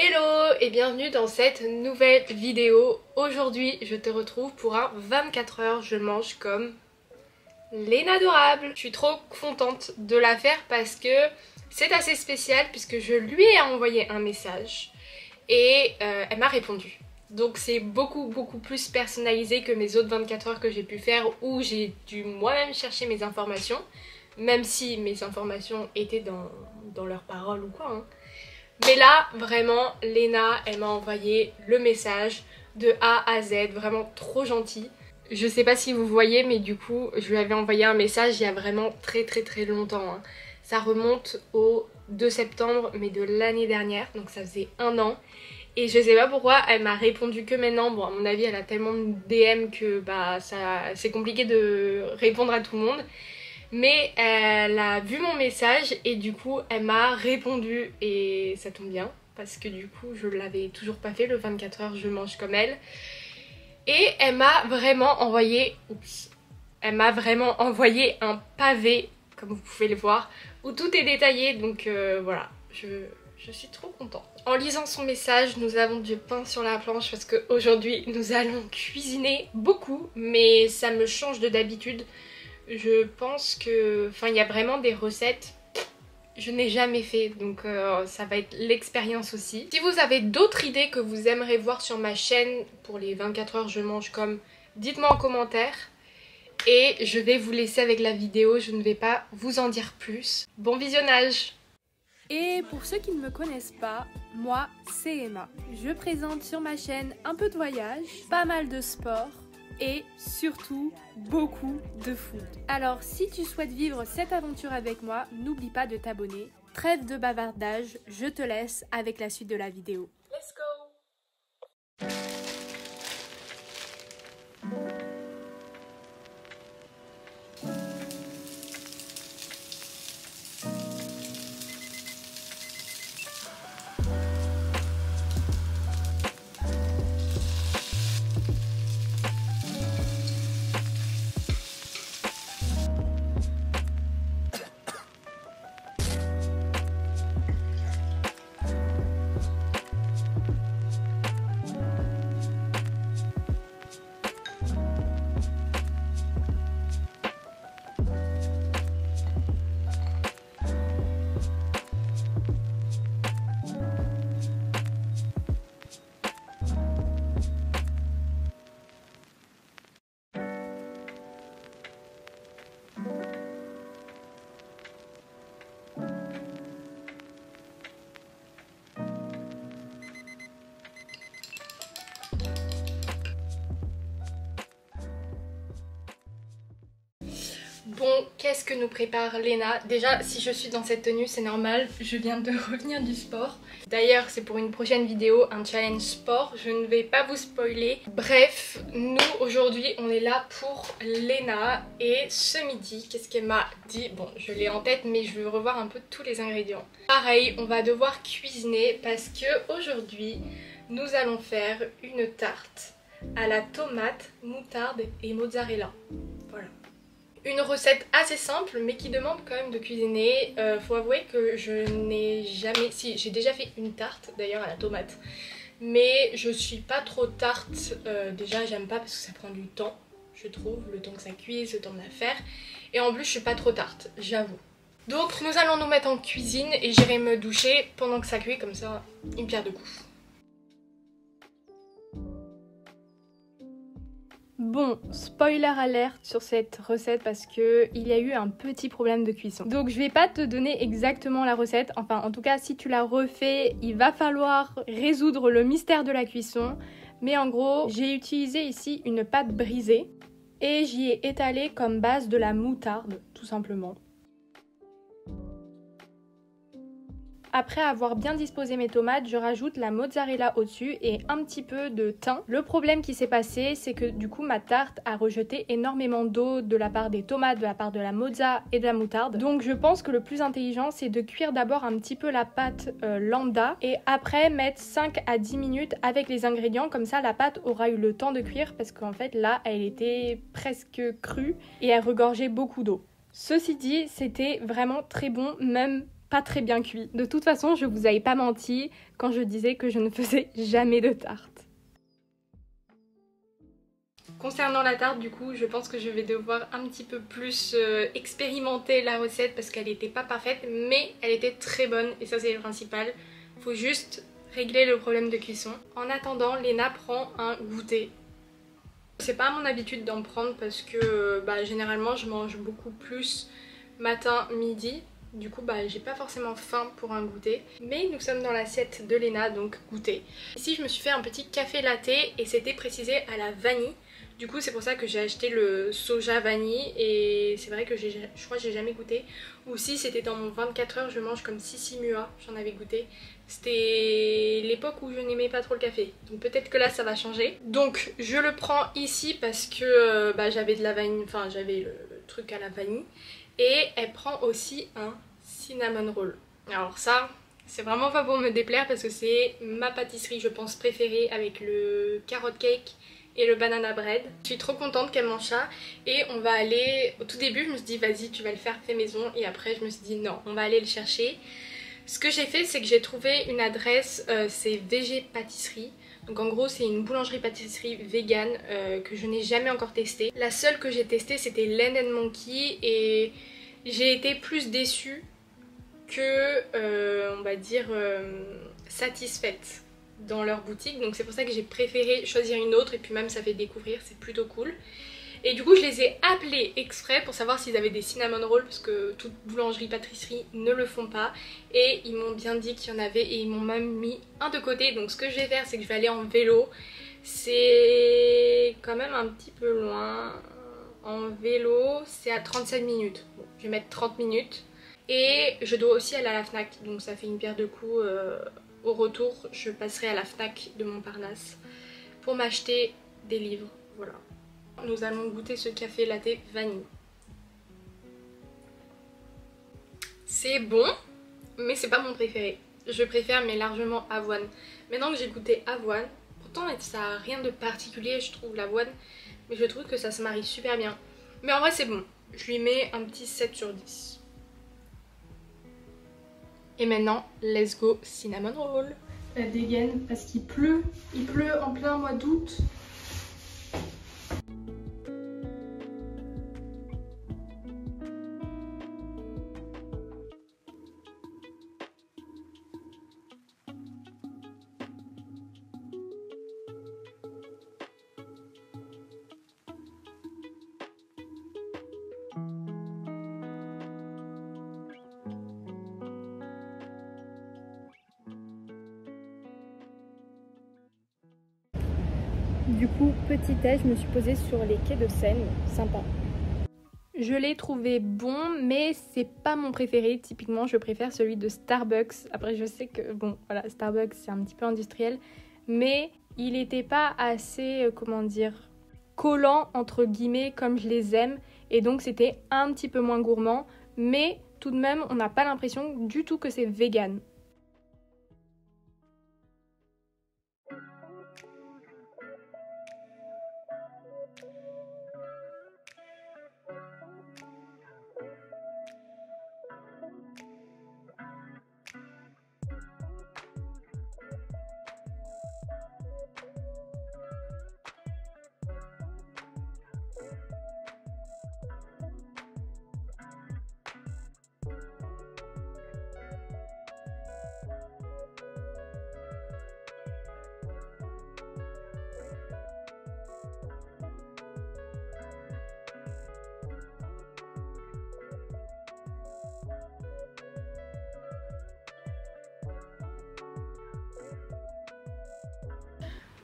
Hello et bienvenue dans cette nouvelle vidéo. Aujourd'hui je te retrouve pour un 24 heures je mange comme Léna Adorable. Je suis trop contente de la faire parce que c'est assez spécial puisque je lui ai envoyé un message et elle m'a répondu. Donc c'est beaucoup plus personnalisé que mes autres 24 heures que j'ai pu faire où j'ai dû moi-même chercher mes informations, même si mes informations étaient dans leurs paroles ou quoi hein. Mais là, vraiment, Léna, elle m'a envoyé le message de A à Z, vraiment trop gentil. Je sais pas si vous voyez, mais du coup, je lui avais envoyé un message il y a vraiment très longtemps. Hein. Ça remonte au 2 septembre, mais de l'année dernière, donc ça faisait 1 an. Et je sais pas pourquoi, elle m'a répondu que maintenant. Bon, à mon avis, elle a tellement de DM que bah, c'est compliqué de répondre à tout le monde. Mais elle a vu mon message et du coup elle m'a répondu et ça tombe bien parce que du coup je l'avais toujours pas fait le 24 heures je mange comme elle. Et elle m'a vraiment envoyé, elle m'a vraiment envoyé un pavé comme vous pouvez le voir où tout est détaillé donc voilà, je suis trop contente. En lisant son message, nous avons du pain sur la planche parce qu'aujourd'hui nous allons cuisiner beaucoup mais ça me change de d'habitude. Je pense que... Enfin, il y a vraiment des recettes je n'ai jamais fait, donc ça va être l'expérience aussi. Si vous avez d'autres idées que vous aimeriez voir sur ma chaîne pour les 24 heures je mange comme, dites-moi en commentaire. Et je vais vous laisser avec la vidéo, je ne vais pas vous en dire plus. Bon visionnage! Et pour ceux qui ne me connaissent pas, moi c'est Emma. Je présente sur ma chaîne un peu de voyage, pas mal de sport, et surtout beaucoup de food. Alors si tu souhaites vivre cette aventure avec moi, n'oublie pas de t'abonner. Trêve de bavardage, je te laisse avec la suite de la vidéo. Let's go! Bon, qu'est-ce que nous prépare Léna? Déjà, si je suis dans cette tenue, c'est normal, je viens de revenir du sport. D'ailleurs, c'est pour une prochaine vidéo, un challenge sport, je ne vais pas vous spoiler. Bref, nous, aujourd'hui, on est là pour Léna. Et ce midi, qu'est-ce qu'elle m'a dit? Bon, je l'ai en tête, mais je veux revoir un peu tous les ingrédients. Pareil, on va devoir cuisiner parce que aujourd'hui, nous allons faire une tarte à la tomate, moutarde et mozzarella. Voilà. Une recette assez simple mais qui demande quand même de cuisiner. Faut avouer que je n'ai jamais... Si, j'ai déjà fait une tarte d'ailleurs à la tomate. Mais je suis pas trop tarte. Déjà j'aime pas parce que ça prend du temps, je trouve. Le temps que ça cuise, le temps de la faire. Et en plus je suis pas trop tarte, j'avoue. Donc nous allons nous mettre en cuisine et j'irai me doucher pendant que ça cuit. Comme ça, une pierre deux coups. Bon, spoiler alerte sur cette recette parce que il y a eu un petit problème de cuisson. Donc je vais pas te donner exactement la recette, enfin en tout cas si tu la refais, il va falloir résoudre le mystère de la cuisson. Mais en gros, j'ai utilisé ici une pâte brisée et j'y ai étalé comme base de la moutarde, tout simplement. Après avoir bien disposé mes tomates, je rajoute la mozzarella au-dessus et un petit peu de thym. Le problème qui s'est passé, c'est que du coup ma tarte a rejeté énormément d'eau de la part des tomates, de la part de la mozza et de la moutarde. Donc je pense que le plus intelligent, c'est de cuire d'abord un petit peu la pâte lambda et après mettre 5 à 10 minutes avec les ingrédients. Comme ça, la pâte aura eu le temps de cuire parce qu'en fait là, elle était presque crue et elle regorgeait beaucoup d'eau. Ceci dit, c'était vraiment très bon, même pas très bien cuit. De toute façon, je vous avais pas menti quand je disais que je ne faisais jamais de tarte. Concernant la tarte, du coup, je pense que je vais devoir un petit peu plus expérimenter la recette parce qu'elle n'était pas parfaite, mais elle était très bonne et ça c'est le principal. Faut juste régler le problème de cuisson. En attendant, Léna prend un goûter. C'est pas mon habitude d'en prendre parce que généralement je mange beaucoup plus matin, midi. Du coup j'ai pas forcément faim pour un goûter. Mais nous sommes dans l'assiette de Léna, donc goûter. Ici je me suis fait un petit café latte et c'était précisé à la vanille. Du coup c'est pour ça que j'ai acheté le soja vanille et c'est vrai que je crois que j'ai jamais goûté. Ou si c'était dans mon 24 heures je mange comme Sissi Mua, j'en avais goûté. C'était l'époque où je n'aimais pas trop le café. Donc peut-être que là ça va changer. Donc je le prends ici parce que j'avais de la vanille, enfin j'avais le truc à la vanille. Et elle prend aussi un cinnamon roll. Alors ça c'est vraiment pas pour me déplaire parce que c'est ma pâtisserie je pense préférée avec le carrot cake et le banana bread. Je suis trop contente qu'elle mange ça et on va aller... Au tout début je me suis dit vas-y tu vas le faire fait maison et après je me suis dit non on va aller le chercher. Ce que j'ai fait c'est que j'ai trouvé une adresse, c'est VG Pâtisserie. Donc en gros c'est une boulangerie-pâtisserie vegan que je n'ai jamais encore testée. La seule que j'ai testée c'était Land & Monkey et j'ai été plus déçue que on va dire satisfaite dans leur boutique, donc c'est pour ça que j'ai préféré choisir une autre et puis même ça fait découvrir, c'est plutôt cool. Et du coup je les ai appelés exprès pour savoir s'ils avaient des cinnamon rolls parce que toute boulangerie pâtisserie ne le font pas et ils m'ont bien dit qu'il y en avait et ils m'ont même mis un de côté. Donc ce que je vais faire c'est que je vais aller en vélo, c'est quand même un petit peu loin, en vélo c'est à 37 minutes, bon, je vais mettre 30 minutes et je dois aussi aller à la Fnac donc ça fait une pierre de coups. Au retour, je passerai à la Fnac de Montparnasse pour m'acheter des livres. Voilà. Nous allons goûter ce café latte vanille. C'est bon, mais c'est pas mon préféré. Je préfère mais largement avoine. Maintenant que j'ai goûté avoine, pourtant ça a rien de particulier je trouve l'avoine, mais je trouve que ça se marie super bien. Mais en vrai c'est bon. Je lui mets un petit 7 sur 10. Et maintenant, let's go cinnamon roll. La dégaine parce qu'il pleut. Il pleut en plein mois d'août. Du coup, petit déj, je me suis posée sur les quais de Seine, sympa. Je l'ai trouvé bon, mais c'est pas mon préféré. Typiquement, je préfère celui de Starbucks. Après, je sais que, bon, voilà, Starbucks, c'est un petit peu industriel. Mais il était pas assez, comment dire, collant, entre guillemets, comme je les aime. Et donc, c'était un petit peu moins gourmand. Mais tout de même, on n'a pas l'impression du tout que c'est vegan.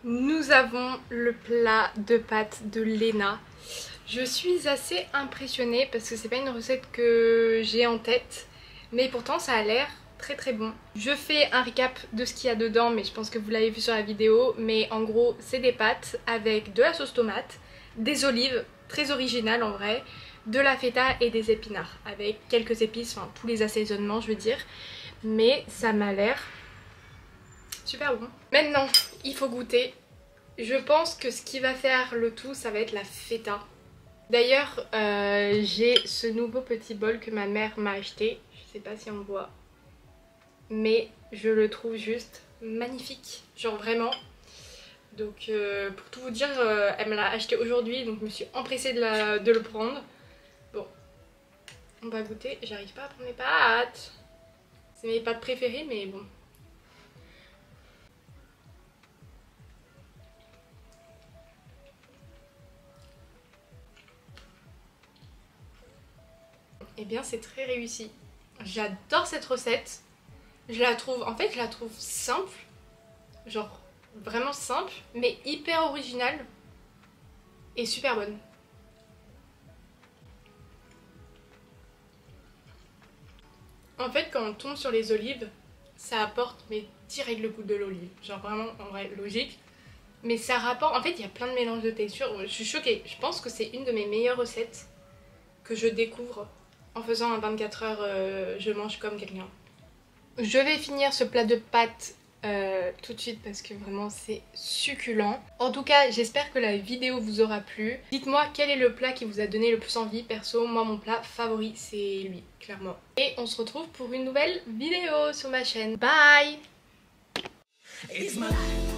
Nous avons le plat de pâtes de Léna. Je suis assez impressionnée parce que c'est pas une recette que j'ai en tête, mais pourtant ça a l'air très très bon. Je fais un recap de ce qu'il y a dedans, mais je pense que vous l'avez vu sur la vidéo. Mais en gros c'est des pâtes avec de la sauce tomate, des olives, très originales en vrai, de la feta et des épinards avec quelques épices, enfin tous les assaisonnements je veux dire. Mais ça m'a l'air super bon. Maintenant il faut goûter. Je pense que ce qui va faire le tout ça va être la feta. D'ailleurs j'ai ce nouveau petit bol que ma mère m'a acheté. Je sais pas si on voit. mais je le trouve juste magnifique, genre vraiment. Donc pour tout vous dire, elle me l'a acheté aujourd'hui, donc je me suis empressée de le prendre. Bon, on va goûter. J'arrive pas à prendre mes pâtes. C'est mes pâtes préférées, mais bon. Eh bien c'est très réussi. J'adore cette recette. Je la trouve simple. Genre vraiment simple, mais hyper originale. Et super bonne. En fait quand on tombe sur les olives, ça apporte mais direct le goût de l'olive. Genre vraiment en vrai logique. Mais ça rapporte, en fait il y a plein de mélanges de textures. Je suis choquée. Je pense que c'est une de mes meilleures recettes que je découvre en faisant un 24 heures je mange comme quelqu'un. Je vais finir ce plat de pâtes tout de suite parce que vraiment c'est succulent. En tout cas j'espère que la vidéo vous aura plu. Dites-moi quel est le plat qui vous a donné le plus envie. Perso moi mon plat favori c'est lui clairement. Et on se retrouve pour une nouvelle vidéo sur ma chaîne. Bye. It's my life.